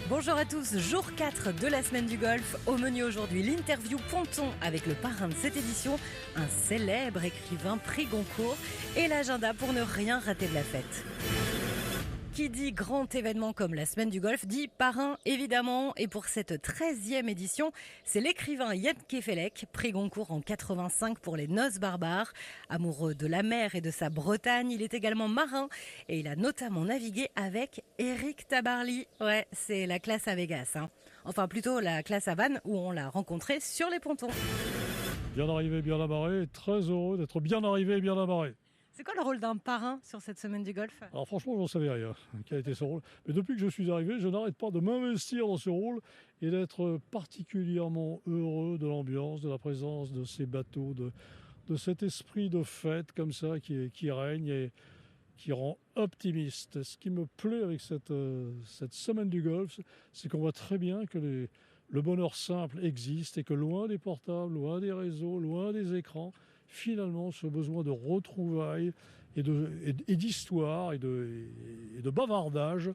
Bonjour à tous, jour 4 de la semaine du golf. Au menu aujourd'hui, l'interview ponton avec le parrain de cette édition, un célèbre écrivain prix Goncourt et l'agenda pour ne rien rater de la fête. Qui dit grand événement comme la semaine du golf dit parrain évidemment, et pour cette 13e édition, c'est l'écrivain Jan Kefelec, prix Goncourt en 85 pour Les Noces barbares. Amoureux de la mer et de sa Bretagne, il est également marin et il a notamment navigué avec Éric Tabarly. Ouais, c'est la classe à Vegas, hein. Enfin plutôt la classe à Vannes où on l'a rencontré sur les pontons. Bien arrivé, bien amarré, très heureux d'être bien arrivé et bien amarré. C'est quoi le rôle d'un parrain sur cette semaine du golf ? Alors franchement, je n'en savais rien, quel était son rôle. Mais depuis que je suis arrivé, je n'arrête pas de m'investir dans ce rôle et d'être particulièrement heureux de l'ambiance, de la présence de ces bateaux, de cet esprit de fête comme ça qui règne et qui rend optimiste. Ce qui me plaît avec cette semaine du golf, c'est qu'on voit très bien que le bonheur simple existe et que loin des portables, loin des réseaux, loin des écrans, finalement, ce besoin de retrouvailles et d'histoire et de bavardage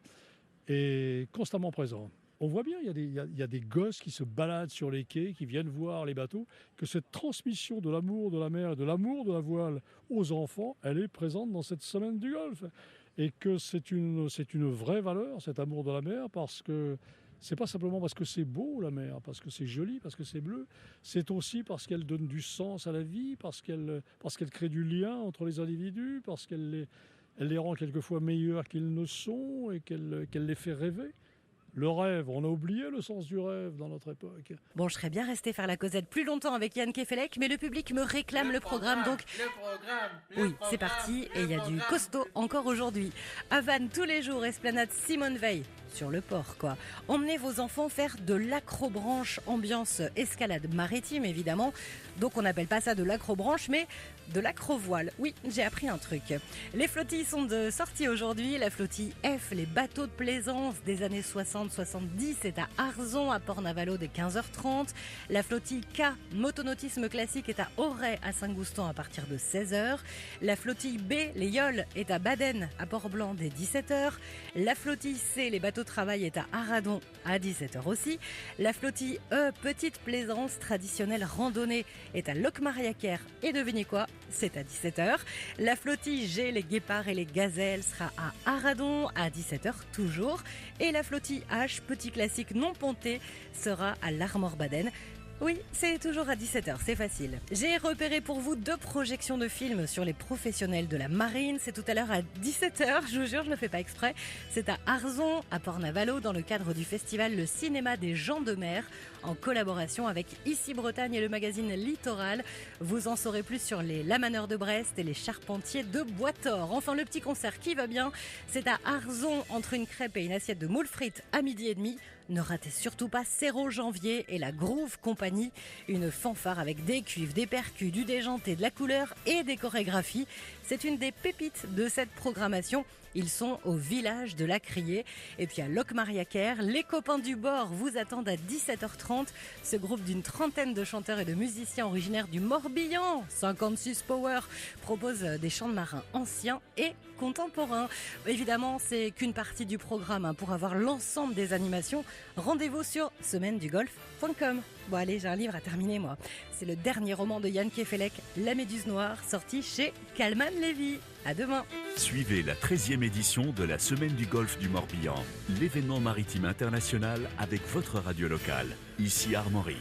est constamment présent. On voit bien, il y a des gosses qui se baladent sur les quais, qui viennent voir les bateaux, que cette transmission de l'amour de la mer et de l'amour de la voile aux enfants, elle est présente dans cette semaine du golf. Et que c'est une vraie valeur, cet amour de la mer, parce que c'est pas simplement parce que c'est beau la mer, parce que c'est joli, parce que c'est bleu. C'est aussi parce qu'elle donne du sens à la vie, parce qu'elle crée du lien entre les individus, parce qu'elle les rend quelquefois meilleurs qu'ils ne sont et qu'elle les fait rêver. Le rêve, on a oublié le sens du rêve dans notre époque. Bon, je serais bien resté faire la causette plus longtemps avec Jan Kefelec, mais le public me réclame le programme, donc... Oui, c'est parti, et il y a du costaud encore aujourd'hui. À Vannes, tous les jours, esplanade Simone Veil. Sur le port, quoi. Emmenez vos enfants faire de l'acrobranche, ambiance escalade maritime, évidemment. Donc on n'appelle pas ça de l'acrobranche, mais de l'acrovoile. Oui, j'ai appris un truc. Les flottilles sont de sortie aujourd'hui. La flottille F, les bateaux de plaisance des années 60-70, c'est à Arzon, à Port-Navalo, dès 15h30. La flottille K, motonautisme classique, est à Auray, à Saint-Goustan, à partir de 16h. La flottille B, les Yoles, est à Baden, à Port-Blanc, dès 17h. La flottille C, les bateaux de travail, est à Arradon, à 17h aussi. La flottille E, petite plaisance traditionnelle randonnée, est à Locmariaquer, et devinez quoi, c'est à 17h. La flottille G, les guépards et les gazelles, sera à Arradon, à 17h toujours. Et la flottille H, petit classique non ponté, sera à l'Armor-Baden. Oui, c'est toujours à 17h, c'est facile. J'ai repéré pour vous 2 projections de films sur les professionnels de la marine. C'est tout à l'heure à 17h, je vous jure, je ne le fais pas exprès. C'est à Arzon, à Port-Navalo, dans le cadre du festival Le Cinéma des gens de mer, en collaboration avec Ici Bretagne et le magazine Littoral. Vous en saurez plus sur les lamaneurs de Brest et les charpentiers de Bois-Thor. Enfin, le petit concert qui va bien, c'est à Arzon, entre une crêpe et une assiette de moules frites à 12h30. Ne ratez surtout pas Serrault Janvier et la Groove Company, une fanfare avec des cuivres, des percus, du déjanté, de la couleur et des chorégraphies. C'est une des pépites de cette programmation. Ils sont au village de la Criée. Et puis à Locmariaquer, les copains du bord vous attendent à 17h30. Ce groupe d'une trentaine de chanteurs et de musiciens originaires du Morbihan, 56 Power, propose des chants de marins anciens et contemporains. Évidemment, c'est qu'une partie du programme. Pour avoir l'ensemble des animations, rendez-vous sur semainedugolf.com. Bon allez, j'ai un livre à terminer moi. C'est le dernier roman de Jan Kefelec, La Méduse Noire, sorti chez Calman Levy. À demain. Suivez la 13e édition de la Semaine du Golfe du Morbihan, l'événement maritime international avec votre radio locale, ici Armorique.